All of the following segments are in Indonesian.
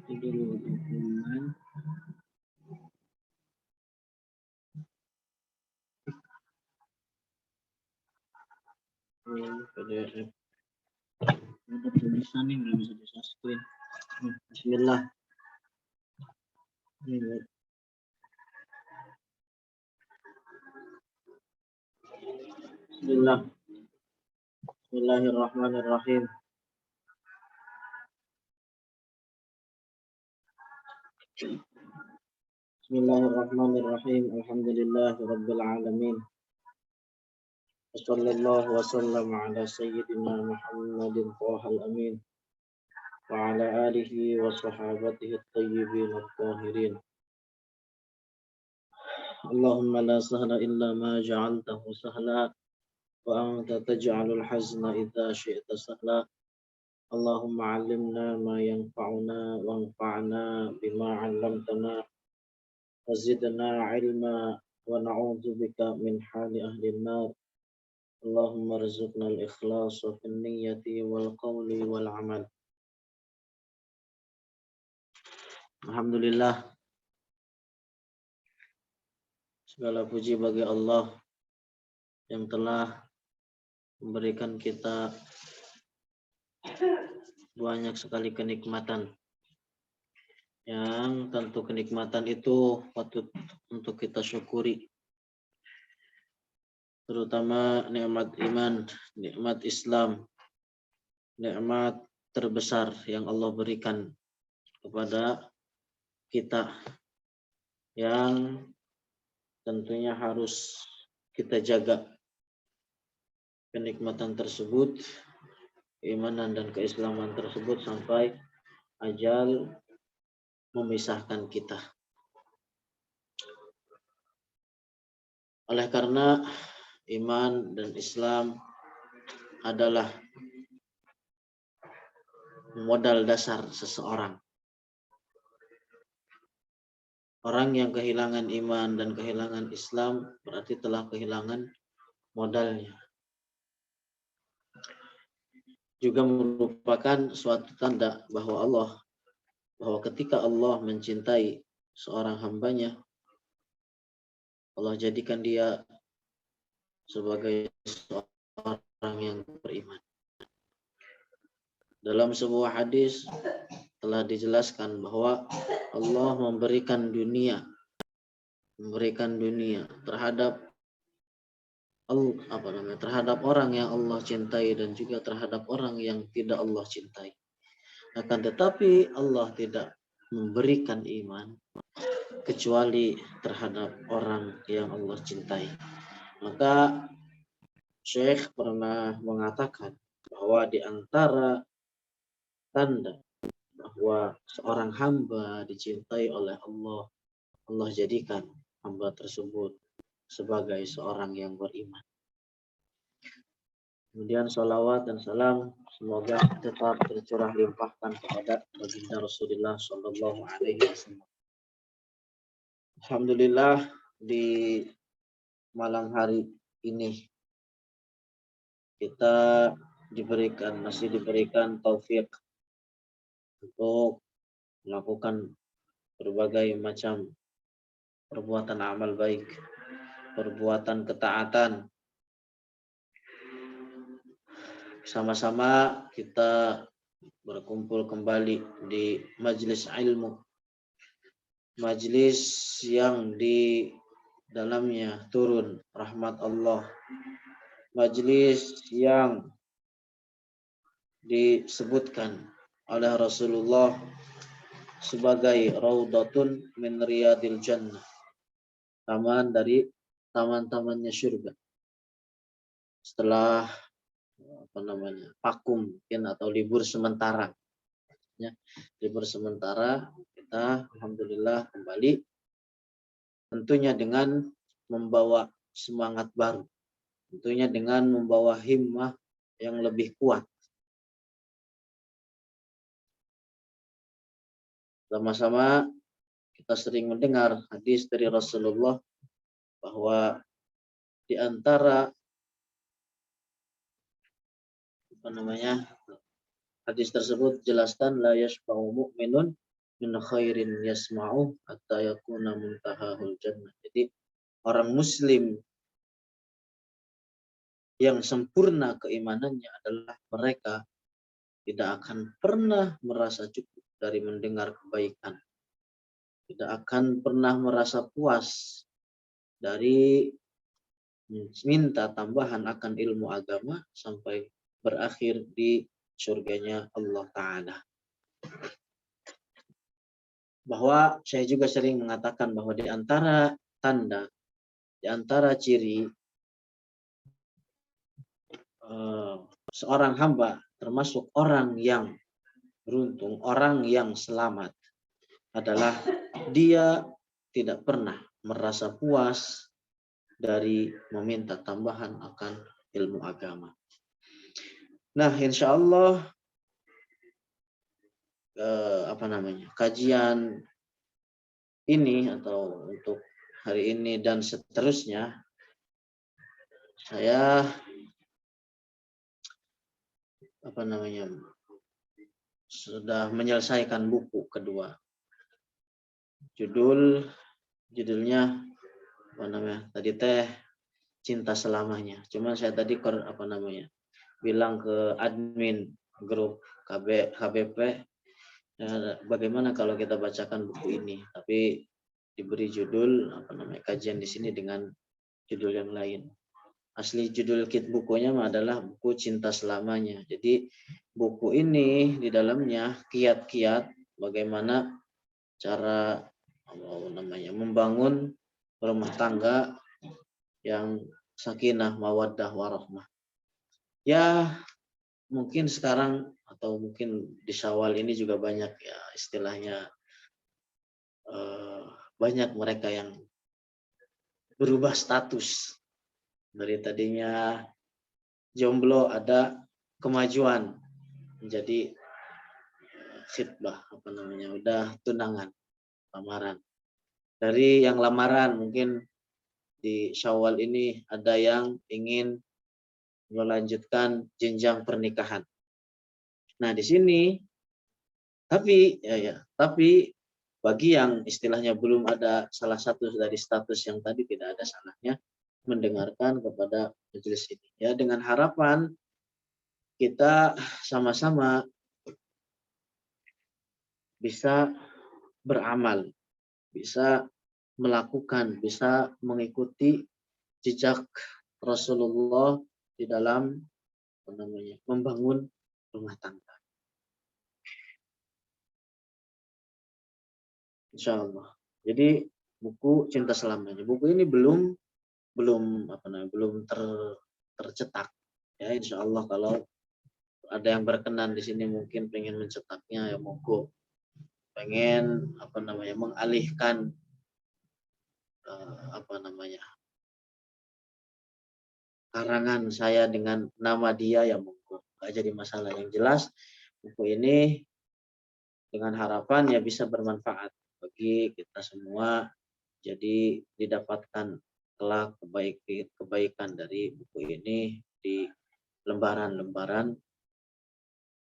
Itu dokumen. PDF. Ada tulisan nih nggak bisa di screen. Bismillah. Bismillah. Bismillahirrahmanirrahim. Bismillahirrahmanirrahim. Alhamdulillahirabbil alamin. Wassallallahu wasallam ala sayyidina Muhammadin thahal amin wa ala alihi wa sahabatihi at-tayyibin at-tahirin. Allahumma la sahla illa ma ja'altahu sahla wa anta taj'alul hazna idza syi'ta sahla. Allahumma 'allimna ma yanfa'una wanfa'na bima 'allamtana wa zidna 'ilma wa na'udzu bika min hali ahli an-nar. Allahumma rzuqna al-ikhlas fi an-niyyati wal qawli wal 'amal. Alhamdulillah, segala puji bagi Allah yang telah memberikan kita banyak sekali kenikmatan, yang tentu kenikmatan itu patut untuk kita syukuri, terutama nikmat iman, nikmat Islam, nikmat terbesar yang Allah berikan kepada kita, yang tentunya harus kita jaga kenikmatan tersebut, keimanan dan keislaman tersebut sampai ajal memisahkan kita. Oleh karena iman dan Islam adalah modal dasar seseorang. Orang yang kehilangan iman dan kehilangan Islam berarti telah kehilangan modalnya. Juga merupakan suatu tanda bahwa ketika Allah mencintai seorang hambanya, Allah jadikan dia sebagai seorang yang beriman. Dalam sebuah hadis telah dijelaskan bahwa Allah memberikan dunia terhadap terhadap orang yang Allah cintai dan juga terhadap orang yang tidak Allah cintai. Akan tetapi Allah tidak memberikan iman kecuali terhadap orang yang Allah cintai. Maka Syekh pernah mengatakan bahwa di antara tanda bahwa seorang hamba dicintai oleh Allah, Allah jadikan hamba tersebut sebagai seorang yang beriman. Kemudian salawat dan salam semoga tetap tercurah limpahkan kepada baginda Rasulullah Shallallahu Alaihi Wasallam. Alhamdulillah, di malam hari ini kita masih diberikan taufik untuk melakukan berbagai macam perbuatan amal baik, perbuatan ketaatan. Sama-sama kita berkumpul kembali di majelis ilmu, majelis yang di dalamnya turun rahmat Allah, majelis yang disebutkan oleh Rasulullah sebagai raudhatun min riyadil jannah, taman dari taman-tamannya surga. Setelah vakum mungkin atau libur sementara, ya, libur sementara, kita alhamdulillah kembali, tentunya dengan membawa semangat baru, tentunya dengan membawa himmah yang lebih kuat. Sama-sama kita sering mendengar hadis dari Rasulullah bahwa di antara Hadis tersebut jelaskan la yashba'u mu'minun min khairin yasma'u hatta yakuna muntahahul jannah. Jadi orang muslim yang sempurna keimanannya adalah mereka tidak akan pernah merasa cukup dari mendengar kebaikan. Tidak akan pernah merasa puas dari minta tambahan akan ilmu agama sampai berakhir di surganya Allah Ta'ala. Bahwa saya juga sering mengatakan bahwa di antara tanda, di antara ciri seorang hamba, termasuk orang yang beruntung, orang yang selamat, adalah dia tidak pernah merasa puas dari meminta tambahan akan ilmu agama. Nah, insya Allah kajian ini atau untuk hari ini dan seterusnya saya sudah menyelesaikan buku kedua. Judulnya tadi Cinta Selamanya. Cuma saya tadi bilang ke admin grup HBP, bagaimana kalau kita bacakan buku ini, tapi diberi judul kajian di sini dengan judul yang lain. Asli judul bukunya adalah buku Cinta Selamanya. Jadi buku ini di dalamnya kiat-kiat bagaimana cara membangun rumah tangga yang sakinah, mawaddah, warahmah. Ya, mungkin sekarang atau mungkin di Syawal ini juga banyak ya istilahnya banyak mereka yang berubah status. Dari tadinya jomblo ada kemajuan menjadi khitbah udah tunangan, lamaran. Dari yang lamaran mungkin di Syawal ini ada yang ingin melanjutkan jenjang pernikahan. Nah, di sini tapi bagi yang istilahnya belum ada salah satu dari status yang tadi, tidak ada salahnya mendengarkan kepada majelis ini. Ya, dengan harapan kita sama-sama bisa beramal, bisa melakukan, bisa mengikuti jejak Rasulullah di dalam membangun rumah tangga. Insya Allah. Jadi buku Cinta Selamanya. Buku ini belum tercetak. Ya, insya Allah kalau ada yang berkenan di sini mungkin pengen mencetaknya, ya monggo. Pengen mengalihkan karangan saya dengan nama dia, ya monggo. Nggak jadi masalah. Yang jelas buku ini dengan harapan ya bisa bermanfaat bagi kita semua. Jadi didapatkan kelak kebaikan dari buku ini di lembaran-lembaran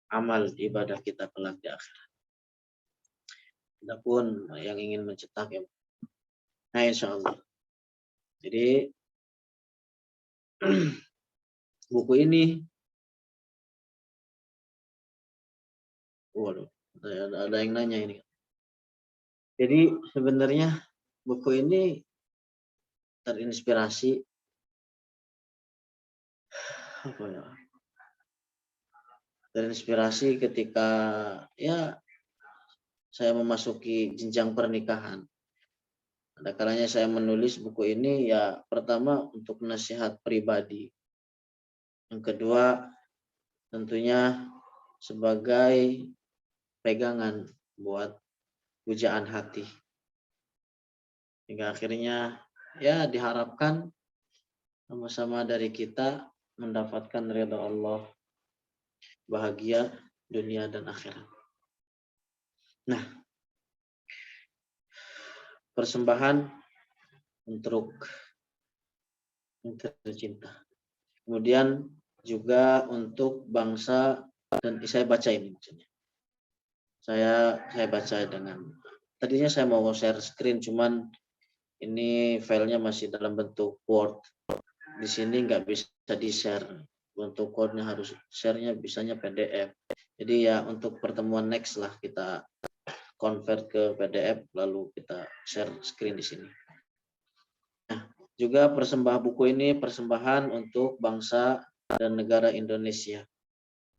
amal ibadah kita kelak di akhirat. Adapun yang ingin mencetak ya, nah insya Allah. Jadi buku ini, waduh, ada yang nanya ini. Jadi sebenarnya buku ini terinspirasi ketika ya saya memasuki jenjang pernikahan. Ada kalanya saya menulis buku ini ya pertama untuk nasihat pribadi. Yang kedua tentunya sebagai pegangan buat pujaan hati. Hingga akhirnya ya diharapkan sama-sama dari kita mendapatkan ridha Allah, bahagia dunia dan akhirat. Nah, persembahan untuk yang tercinta. Kemudian juga untuk bangsa dan saya baca ini maksudnya. Saya baca dengan tadinya saya mau share screen cuman ini filenya masih dalam bentuk Word. Di sini nggak bisa di-share. Untuk Word-nya harus share-nya bisanya PDF. Jadi ya untuk pertemuan next lah kita convert ke PDF lalu kita share screen di sini. Nah, juga buku ini persembahan untuk bangsa dan negara Indonesia.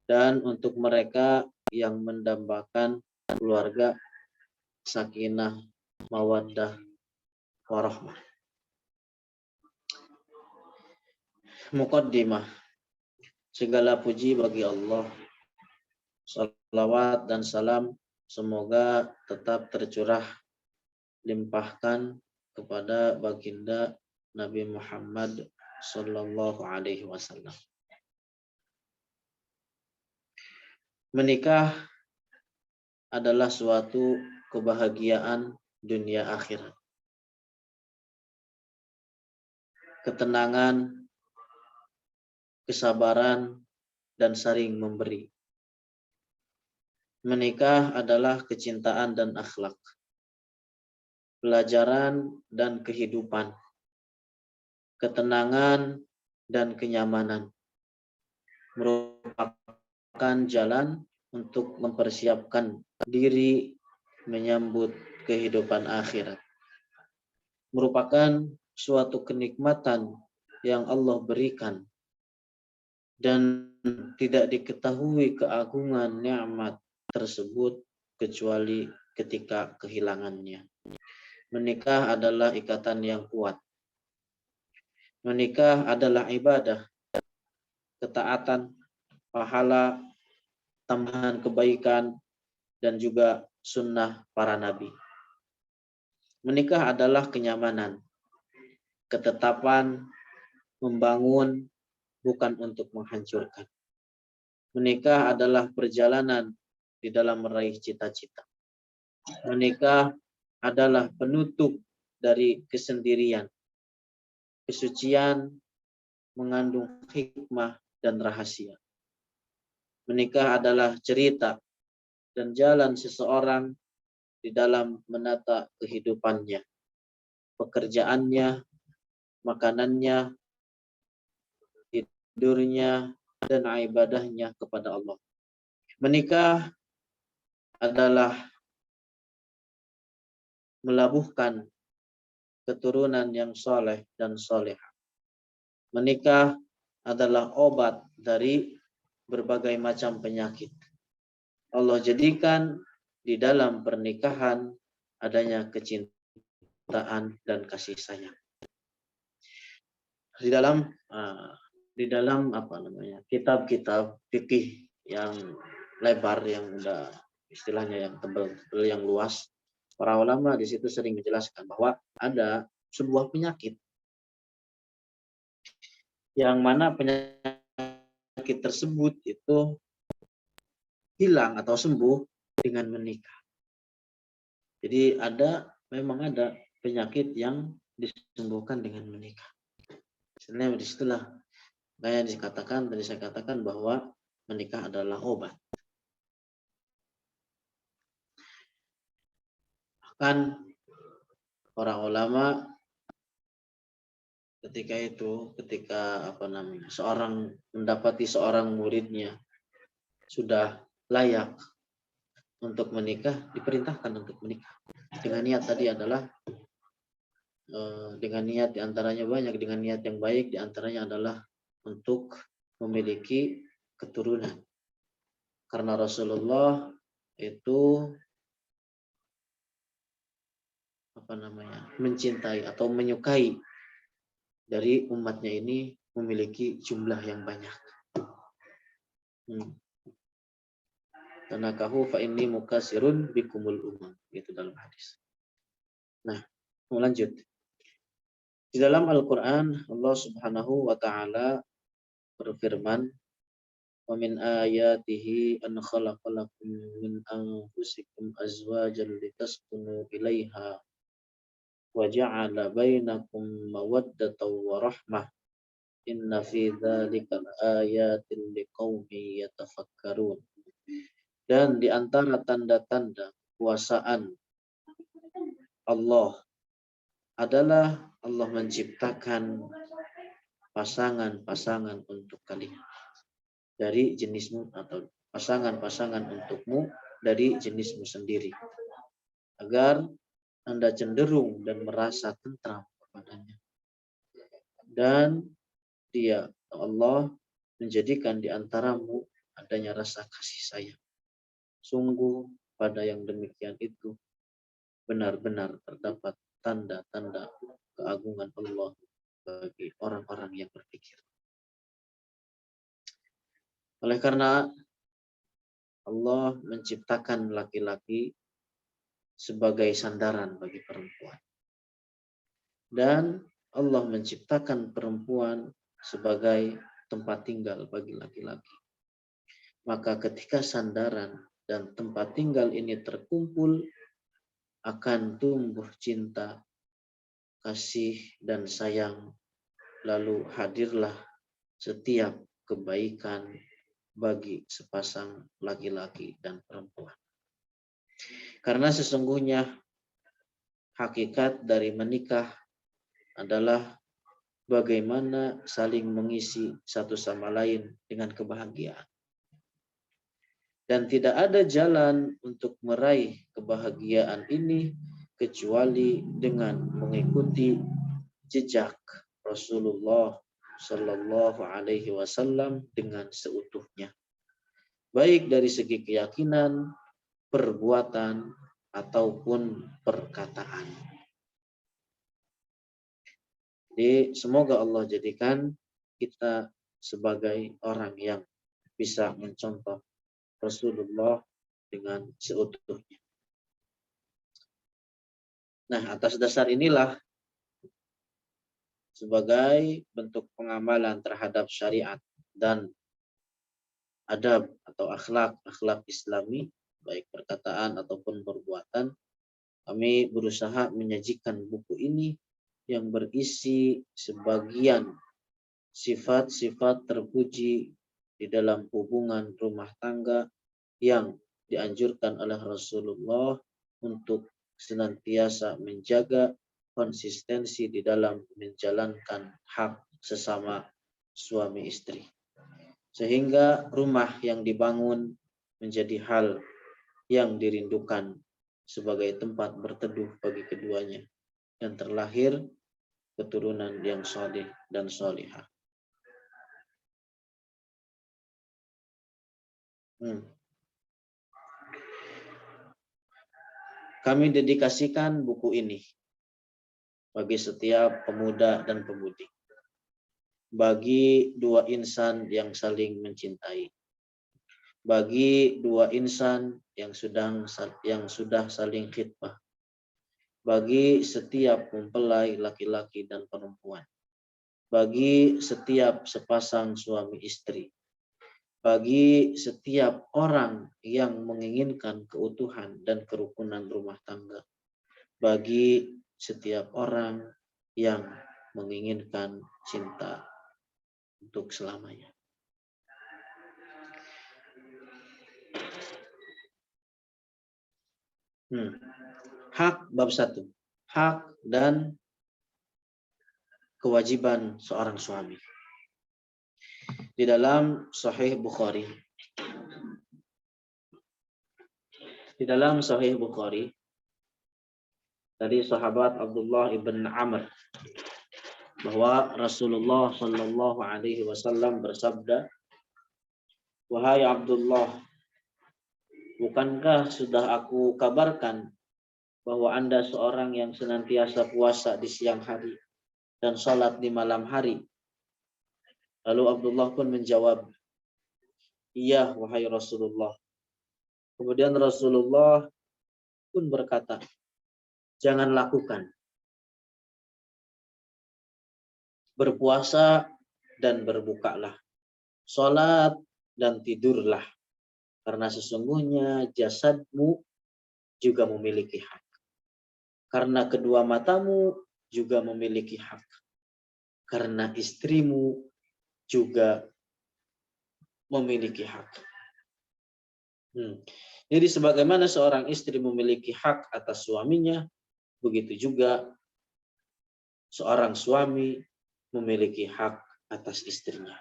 Dan untuk mereka yang mendambakan keluarga sakinah, mawaddah, warahmah. Muqaddimah. Segala puji bagi Allah. Salawat dan salam semoga tetap tercurah limpahkan kepada baginda Nabi Muhammad sallallahu alaihi wasallam. Menikah adalah suatu kebahagiaan dunia akhirat. Ketenangan, kesabaran, dan saling memberi. Menikah adalah kecintaan dan akhlak, pelajaran dan kehidupan, ketenangan dan kenyamanan, merupakan jalan untuk mempersiapkan diri menyambut kehidupan akhirat. Merupakan suatu kenikmatan yang Allah berikan dan tidak diketahui keagungan nikmat tersebut kecuali ketika kehilangannya. Menikah adalah ikatan yang kuat. Menikah adalah ibadah, ketaatan, pahala, tambahan kebaikan, dan juga sunnah para nabi. Menikah adalah kenyamanan, ketetapan, membangun, bukan untuk menghancurkan. Menikah adalah perjalanan di dalam meraih cita-cita. Menikah adalah penutup dari kesendirian. Kesucian mengandung hikmah dan rahasia. Menikah adalah cerita dan jalan seseorang di dalam menata kehidupannya, pekerjaannya, makanannya, tidurnya, dan ibadahnya kepada Allah. Menikah adalah melabuhkan keturunan yang soleh dan solehah. Menikah adalah obat dari berbagai macam penyakit. Allah jadikan di dalam pernikahan adanya kecintaan dan kasih sayang. Di dalam kitab-kitab fikih yang lebar, yang udah istilahnya yang tebal, yang luas, para ulama di situ sering menjelaskan bahwa ada sebuah penyakit yang mana penyakit tersebut itu hilang atau sembuh dengan menikah. Jadi memang ada penyakit yang disembuhkan dengan menikah. Sebenarnya disitulah tadi saya katakan bahwa menikah adalah obat. Bahkan para ulama ketika seorang mendapati seorang muridnya sudah layak untuk menikah, diperintahkan untuk menikah. Dengan niat tadi adalah dengan niat diantaranya banyak, dengan niat yang baik diantaranya adalah untuk memiliki keturunan. Karena Rasulullah itu mencintai atau menyukai dari umatnya ini memiliki jumlah yang banyak. Tanakahu fa inni mukasirun bikumul umam, itu dalam hadis. Nah, mau lanjut. Di dalam Al-Qur'an Allah Subhanahu wa taala berfirman, "Wa min ayatihi an khalaqalakum min anfusikum azwajan litaskunu ilaiha wa ja'ala bainakum mawaddatan wa rahmah Inna fi dzalika ayatin liqaumin yatafakkarun. Dan di antara tanda-tanda kekuasaan Allah adalah Allah menciptakan pasangan-pasangan untuk kalian dari jenismu, atau pasangan-pasangan untukmu dari jenismu sendiri, agar Anda cenderung dan merasa tentram kepadanya. Dan Dia, Allah, menjadikan di antaramu adanya rasa kasih sayang. Sungguh pada yang demikian itu benar-benar terdapat tanda-tanda keagungan Allah bagi orang-orang yang berpikir. Oleh karena Allah menciptakan laki-laki sebagai sandaran bagi perempuan, dan Allah menciptakan perempuan sebagai tempat tinggal bagi laki-laki. Maka ketika sandaran dan tempat tinggal ini terkumpul, akan tumbuh cinta, kasih, dan sayang. Lalu hadirlah setiap kebaikan bagi sepasang laki-laki dan perempuan. Karena sesungguhnya hakikat dari menikah adalah bagaimana saling mengisi satu sama lain dengan kebahagiaan. Dan tidak ada jalan untuk meraih kebahagiaan ini kecuali dengan mengikuti jejak Rasulullah Shallallahu Alaihi Wasallam dengan seutuhnya, baik dari segi keyakinan, perbuatan, ataupun perkataan. Jadi semoga Allah jadikan kita sebagai orang yang bisa mencontoh Rasulullah dengan seutuhnya. Nah, atas dasar inilah, sebagai bentuk pengamalan terhadap syariat dan adab atau akhlak Islami, baik perkataan ataupun perbuatan, kami berusaha menyajikan buku ini yang berisi sebagian sifat-sifat terpuji di dalam hubungan rumah tangga yang dianjurkan oleh Rasulullah untuk senantiasa menjaga konsistensi di dalam menjalankan hak sesama suami istri, sehingga rumah yang dibangun menjadi hal yang dirindukan sebagai tempat berteduh bagi keduanya, dan terlahir keturunan yang saleh dan salihah. Kami dedikasikan buku ini bagi setiap pemuda dan pemudi, bagi dua insan yang saling mencintai, bagi dua insan yang sudah saling khidmah, bagi setiap mempelai laki-laki dan perempuan, bagi setiap sepasang suami istri, bagi setiap orang yang menginginkan keutuhan dan kerukunan rumah tangga, bagi setiap orang yang menginginkan cinta untuk selamanya. Hak bab 1. Hak dan kewajiban seorang suami. Di dalam Sahih Bukhari. Dari sahabat Abdullah ibn Amr, bahwa Rasulullah Shallallahu Alaihi Wasallam bersabda, "Wahai Abdullah, bukankah sudah aku kabarkan bahwa Anda seorang yang senantiasa puasa di siang hari dan salat di malam hari?" Lalu Abdullah pun menjawab, "Iya, wahai Rasulullah." Kemudian Rasulullah pun berkata, "Jangan lakukan. Berpuasa dan berbukalah, salat dan tidurlah, karena sesungguhnya jasadmu juga memiliki hak. Karena kedua matamu juga memiliki hak. Karena istrimu juga memiliki hak. Jadi sebagaimana seorang istri memiliki hak atas suaminya, begitu juga seorang suami memiliki hak atas istrinya.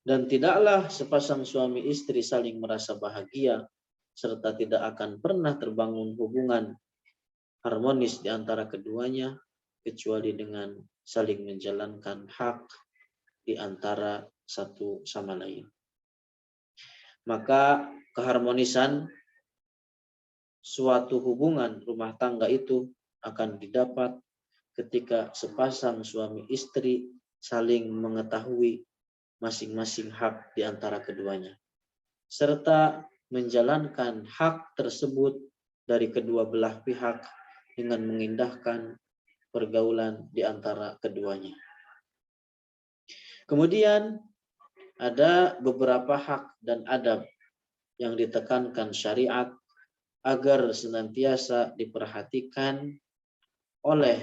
Dan tidaklah sepasang suami istri saling merasa bahagia serta tidak akan pernah terbangun hubungan harmonis di antara keduanya kecuali dengan saling menjalankan hak di antara satu sama lain. Maka keharmonisan suatu hubungan rumah tangga itu akan didapat ketika sepasang suami istri saling mengetahui masing-masing hak di antara keduanya, serta menjalankan hak tersebut dari kedua belah pihak dengan mengindahkan pergaulan di antara keduanya. Kemudian ada beberapa hak dan adab yang ditekankan syariat agar senantiasa diperhatikan oleh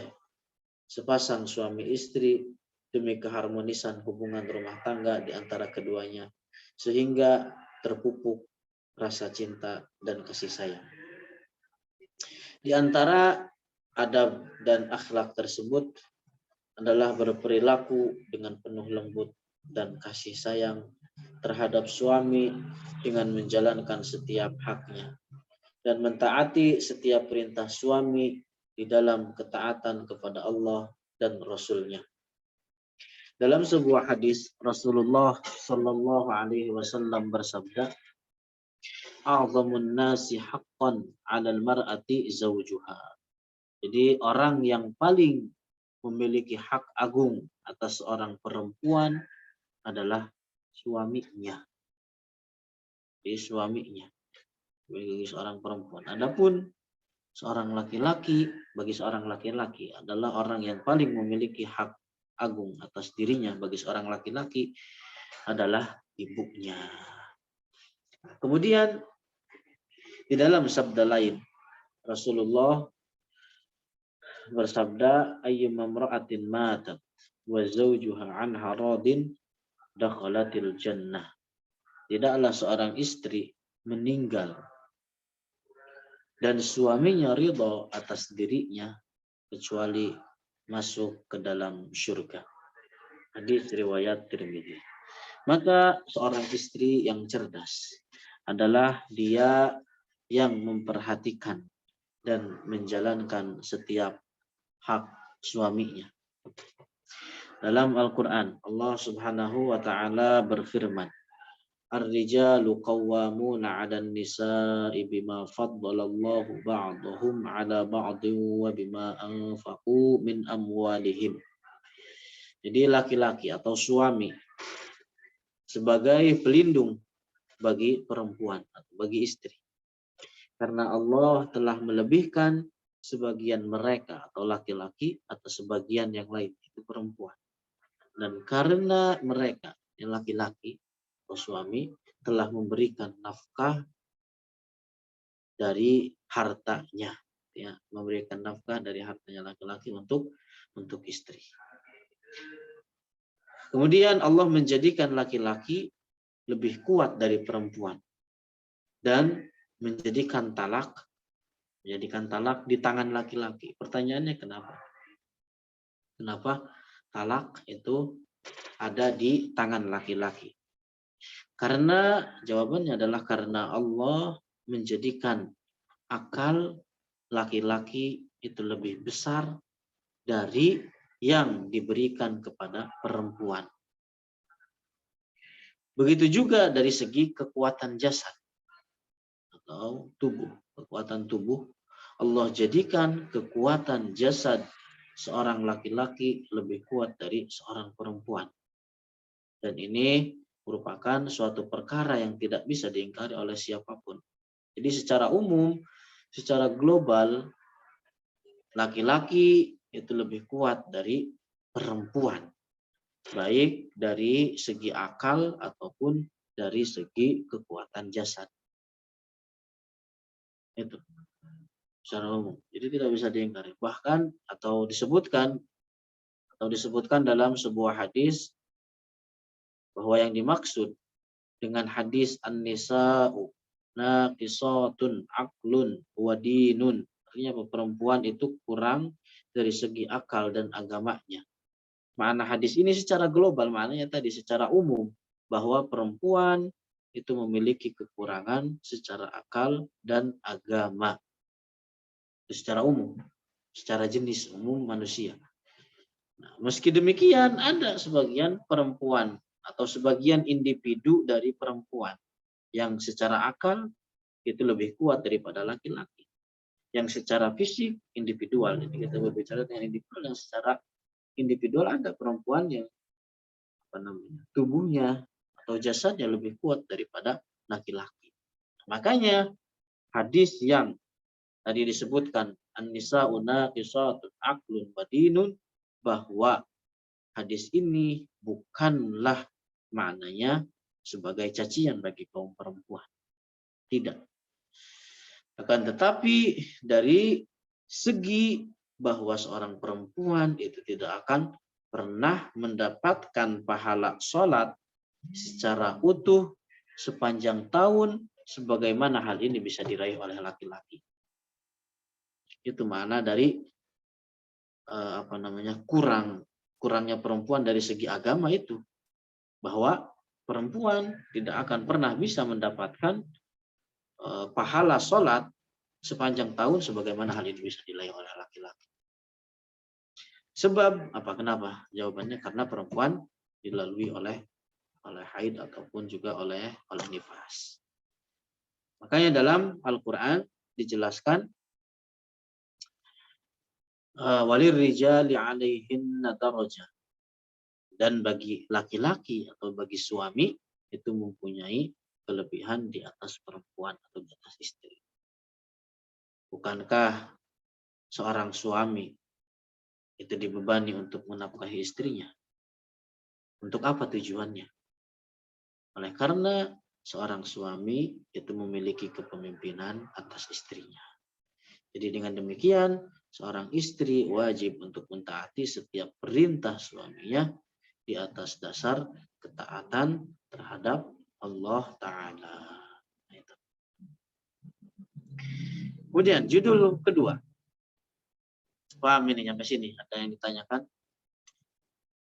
sepasang suami istri demi keharmonisan hubungan rumah tangga di antara keduanya, sehingga terpupuk rasa cinta dan kasih sayang. Di antara adab dan akhlak tersebut adalah berperilaku dengan penuh lembut dan kasih sayang terhadap suami dengan menjalankan setiap haknya dan mentaati setiap perintah suami di dalam ketaatan kepada Allah dan Rasul-Nya. Dalam sebuah hadis Rasulullah Shallallahu Alaihi Wasallam bersabda, "A'zamun nasi haqqan 'alal mar'ati zawjuha." Jadi orang yang paling memiliki hak agung atas seorang perempuan adalah suaminya. Jadi suaminya bagi seorang perempuan. Adapun seorang laki-laki, bagi seorang laki-laki adalah orang yang paling memiliki hak agung atas dirinya bagi seorang laki-laki adalah ibunya. Kemudian di dalam sabda lain Rasulullah bersabda, ayyuma imra'atin matat wa zawjuha anha radin dakhalatil jannah. Tidaklah seorang istri meninggal dan suaminya ridha atas dirinya kecuali masuk ke dalam surga. Hadis riwayat Tirmidzi. Maka seorang istri yang cerdas adalah dia yang memperhatikan dan menjalankan setiap hak suaminya. Dalam Al-Quran, Allah Subhanahu wa Ta'ala berfirman, "Ar-rijalu qawwamuna 'alan nisa'i bima faddalallahu ba'dahum 'ala ba'din wa bima anfaqu min amwalihim." Jadi laki-laki atau suami sebagai pelindung bagi perempuan atau bagi istri. Karena Allah telah melebihkan sebagian mereka atau laki-laki atas sebagian yang lain, itu perempuan. Dan karena mereka yang laki-laki atau suami telah memberikan nafkah dari hartanya, ya, memberikan nafkah dari hartanya laki-laki untuk istri. Kemudian Allah menjadikan laki-laki lebih kuat dari perempuan dan menjadikan talak di tangan laki-laki. Pertanyaannya kenapa? Kenapa talak itu ada di tangan laki-laki? Karena jawabannya adalah karena Allah menjadikan akal laki-laki itu lebih besar dari yang diberikan kepada perempuan. Begitu juga dari segi kekuatan jasad atau tubuh, kekuatan tubuh, Allah jadikan kekuatan jasad seorang laki-laki lebih kuat dari seorang perempuan. Dan ini merupakan suatu perkara yang tidak bisa diingkari oleh siapapun. Jadi secara umum, secara global, laki-laki itu lebih kuat dari perempuan. Baik dari segi akal ataupun dari segi kekuatan jasad. Itu secara umum. Jadi tidak bisa diingkari. Bahkan atau disebutkan dalam sebuah hadis bahwa yang dimaksud dengan hadis an-nisa'u naqisatun aqlun wa dinun, artinya perempuan itu kurang dari segi akal dan agamanya. Makna hadis ini secara global, maknanya tadi secara umum bahwa perempuan itu memiliki kekurangan secara akal dan agama. Secara umum, secara jenis umum manusia. Nah, meski demikian ada sebagian perempuan atau sebagian individu dari perempuan yang secara akal itu lebih kuat daripada laki-laki. Yang secara fisik individual, jadi kita berbicara dengan individual yang secara individual, ada perempuan yang tubuhnya atau jasadnya lebih kuat daripada laki-laki. Makanya hadis yang tadi disebutkan an-nisa'u naqisatun aqlun wa dinun, bahwa hadis ini bukanlah maknanya sebagai cacian bagi kaum perempuan. Tidak. Akan tetapi dari segi bahwa seorang perempuan itu tidak akan pernah mendapatkan pahala sholat secara utuh sepanjang tahun sebagaimana hal ini bisa diraih oleh laki-laki. Itu makna dari kurangnya perempuan dari segi agama itu, bahwa perempuan tidak akan pernah bisa mendapatkan pahala sholat sepanjang tahun sebagaimana hal ini bisa diraih oleh laki-laki. Sebab apa? Kenapa? Jawabannya karena perempuan dilalui oleh haid ataupun juga oleh nifas. Makanya dalam Al-Quran dijelaskan walir rijali alaihinna darajah, dan bagi laki-laki atau bagi suami itu mempunyai kelebihan di atas perempuan atau di atas istri. Bukankah seorang suami itu dibebani untuk menafkahi istrinya? Untuk apa tujuannya? Oleh karena seorang suami itu memiliki kepemimpinan atas istrinya. Jadi dengan demikian seorang istri wajib untuk mentaati setiap perintah suaminya di atas dasar ketaatan terhadap Allah Ta'ala. Kemudian judul kedua. Paham ini sampai sini? Ada yang ditanyakan?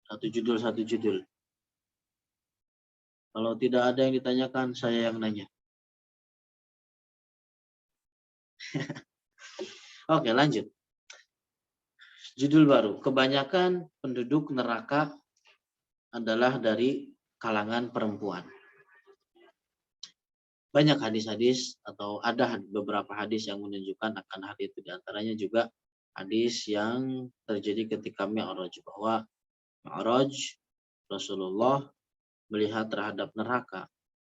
Satu judul. Kalau tidak ada yang ditanyakan, saya yang nanya. Oke, lanjut. Judul baru. Kebanyakan penduduk neraka adalah dari kalangan perempuan. Banyak hadis-hadis atau ada beberapa hadis yang menunjukkan akan hal itu. Di antaranya juga hadis yang terjadi ketika Mi'raj, bahwa Mi'raj Rasulullah melihat terhadap neraka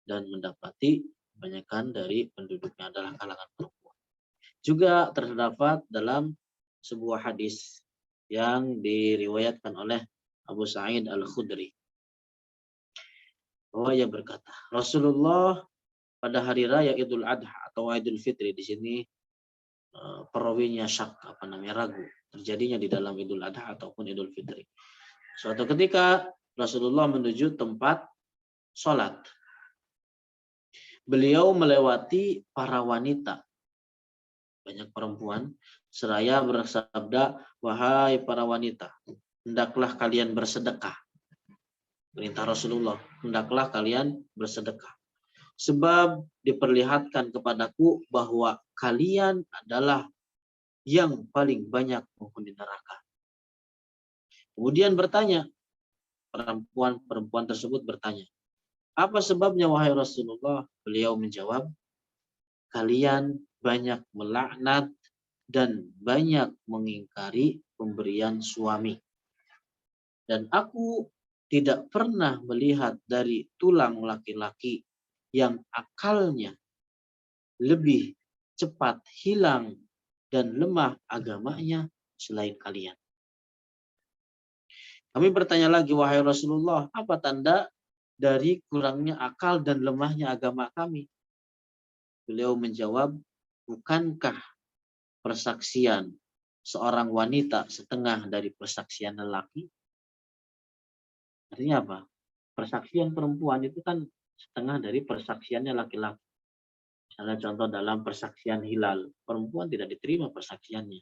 dan mendapati kebanyakan dari penduduknya adalah kalangan perempuan. Juga terdapat dalam sebuah hadis yang diriwayatkan oleh Abu Sa'id Al-Khudri, bahwa ia berkata, Rasulullah pada hari raya Idul Adha atau Idul Fitri, di sini perawinya ragu terjadinya di dalam Idul Adha ataupun Idul Fitri. Suatu ketika Rasulullah menuju tempat sholat. Beliau melewati para wanita, banyak perempuan, seraya bersabda, wahai para wanita, hendaklah kalian bersedekah. Perintah Rasulullah, hendaklah kalian bersedekah. Sebab diperlihatkan kepadaku bahwa kalian adalah yang paling banyak penghuni neraka. Kemudian bertanya, perempuan tersebut bertanya, apa sebabnya wahai Rasulullah? Beliau menjawab, kalian banyak melaknat dan banyak mengingkari pemberian suami. Dan aku tidak pernah melihat dari tulang laki-laki yang akalnya lebih cepat hilang dan lemah agamanya selain kalian. Kami bertanya lagi, wahai Rasulullah, apa tanda dari kurangnya akal dan lemahnya agama kami? Beliau menjawab, bukankah persaksian seorang wanita setengah dari persaksian lelaki? Artinya apa? persaksian perempuan itu kan setengah dari persaksiannya laki-laki. Misalnya contoh dalam persaksian hilal, perempuan tidak diterima persaksiannya,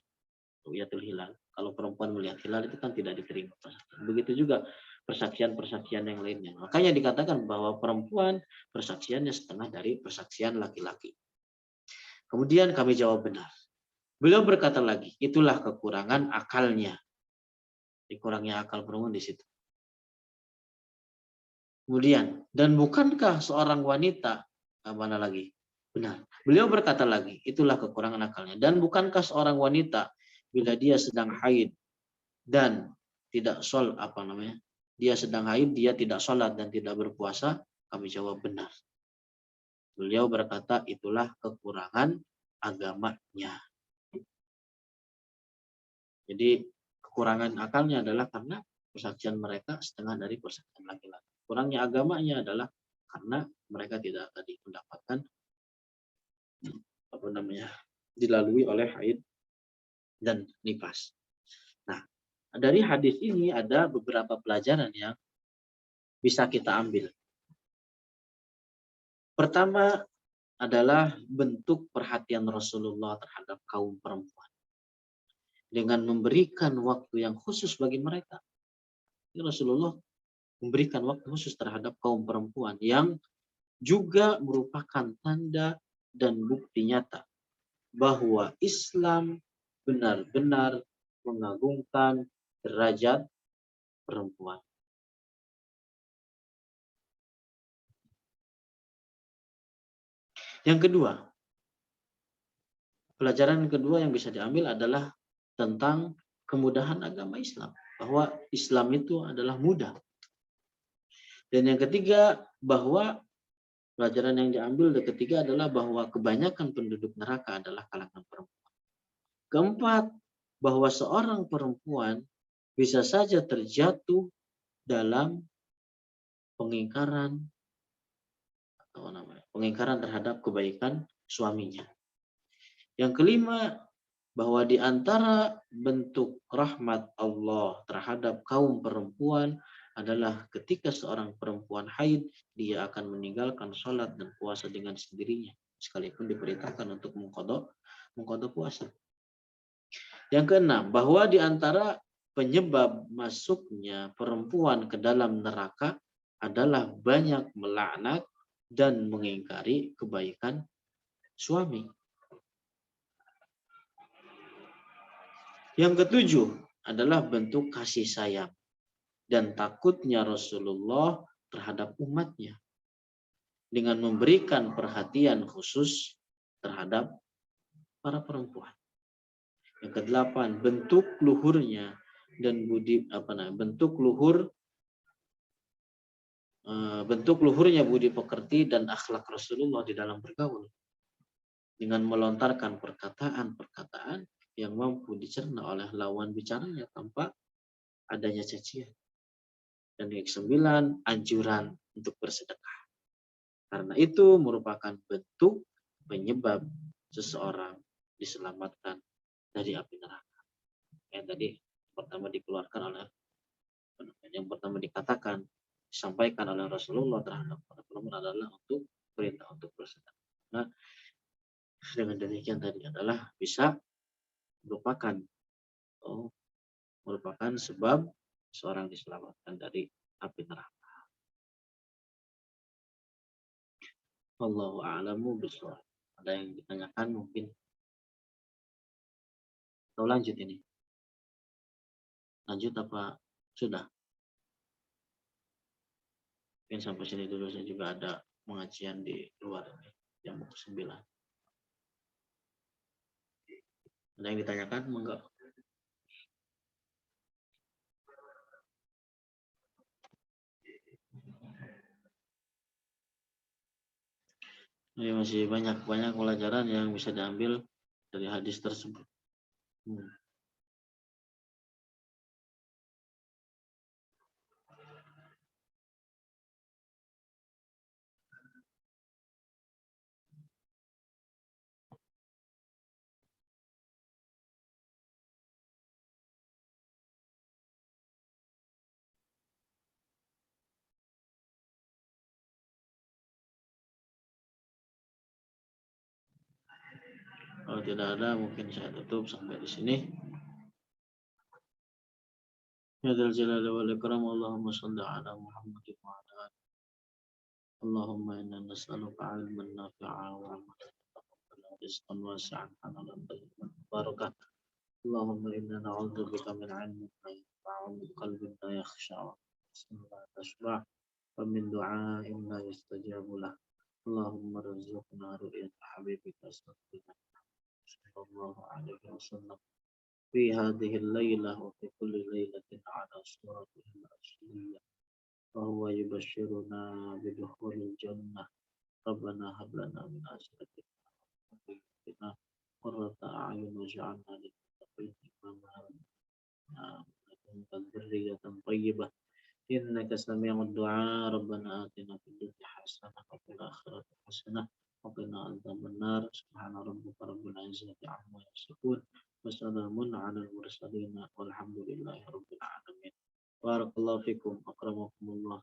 ru'yatul hilal. Kalau perempuan melihat hilal itu kan tidak diterima persaksian. Begitu juga persaksian-persaksian yang lainnya. Makanya dikatakan bahwa perempuan persaksiannya setengah dari persaksian laki-laki. Kemudian kami jawab benar. Beliau berkata lagi, itulah kekurangan akalnya. Dikurangnya akal perempuan di situ. Kemudian, dan bukankah seorang wanita, mana lagi? Benar. Beliau berkata lagi, itulah kekurangan akalnya. Dan bukankah seorang wanita bila dia sedang haid dan tidak dia sedang haid, dia tidak sholat dan tidak berpuasa? Kami jawab benar. Beliau berkata, itulah kekurangan agamanya. Jadi kekurangan akalnya adalah karena persaksian mereka setengah dari persaksian laki-laki. Kurangnya agamanya adalah karena mereka tidak tadi mendapatkan dilalui oleh haid dan nifas. Nah, dari hadis ini ada beberapa pelajaran yang bisa kita ambil. Pertama adalah bentuk perhatian Rasulullah terhadap kaum perempuan dengan memberikan waktu yang khusus bagi mereka. Rasulullah memberikan waktu khusus terhadap kaum perempuan yang juga merupakan tanda dan bukti nyata bahwa Islam benar-benar mengagungkan derajat perempuan. Yang kedua, pelajaran kedua yang bisa diambil adalah tentang kemudahan agama Islam, bahwa Islam itu adalah mudah. Dan yang ketiga, bahwa pelajaran yang diambil dari ketiga adalah bahwa kebanyakan penduduk neraka adalah kalangan perempuan. Keempat, bahwa seorang perempuan bisa saja terjatuh dalam pengingkaran terhadap kebaikan suaminya. Yang kelima, bahwa di antara bentuk rahmat Allah terhadap kaum perempuan adalah ketika seorang perempuan haid, dia akan meninggalkan sholat dan puasa dengan sendirinya, sekalipun diperintahkan untuk mengqadha puasa. Yang keenam, bahwa di antara penyebab masuknya perempuan ke dalam neraka adalah banyak melaknat dan mengingkari kebaikan suami. Yang ketujuh adalah bentuk kasih sayang dan takutnya Rasulullah terhadap umatnya dengan memberikan perhatian khusus terhadap para perempuan. Yang kedelapan, bentuk luhurnya dan bentuk luhurnya budi pekerti dan akhlak Rasulullah di dalam bergaul dengan melontarkan perkataan-perkataan yang mampu dicerna oleh lawan bicaranya tanpa adanya cacian. Dan yang kesembilan, anjuran untuk bersedekah. Karena itu merupakan bentuk penyebab seseorang diselamatkan dari api neraka. Yang tadi pertama dikeluarkan oleh, yang pertama dikatakan, disampaikan oleh Rasulullah terhadap para perempuan adalah untuk perintah untuk bersedekah. Nah, dengan demikian tadi adalah bisa merupakan sebab seorang diselamatkan dari api neraka. Wallahu a'lamu bishawab. Ada yang ditanyakan mungkin? Atau lanjut ini? Lanjut apa sudah? Mungkin sampai sini dulu, saya juga ada pengajian di luar ini, jam 9. Ada yang ditanyakan? Enggak? Ini masih banyak pelajaran yang bisa diambil dari hadis tersebut. Kalau tidak ada, mungkin saya tutup sampai di sini. Ya dzal jalali wal ikram, Allahumma shalli ala Muhammad wa ala ali. Allahumma inna nas'aluka 'ilman nafi'an wa 'amalan mutaqabbalan, rizqan wasi'an, halalan thayyiban barakah. Allahumma inna na'udzubika min 'ilmin la yanfa'u, min qalbin la yakhsha', wa min nafsin la tashba', wa min du'a'in la yustajabu lah. Allahumma rizqna ru'yata habibika sallallahu alaihi wasallam في هذه الليلة وفي كل ليلة على صورته الأصلية، وهو يبشرنا بدخول الجنة. ربنا هب لنا من أزواجنا وذرياتنا قرة أعين واجعلنا للمتقين إماما لدنك ذرية طيبة إنك سميع الدعاء. ربنا آتنا في الدنيا حسنة وفي الآخرة حسنة وقنا عذاب النار. سبحان ربك رب العزة عما يصفون وسلام على المرسلين والحمد لله رب العالمين. بارك الله فيكم أكرمكم الله.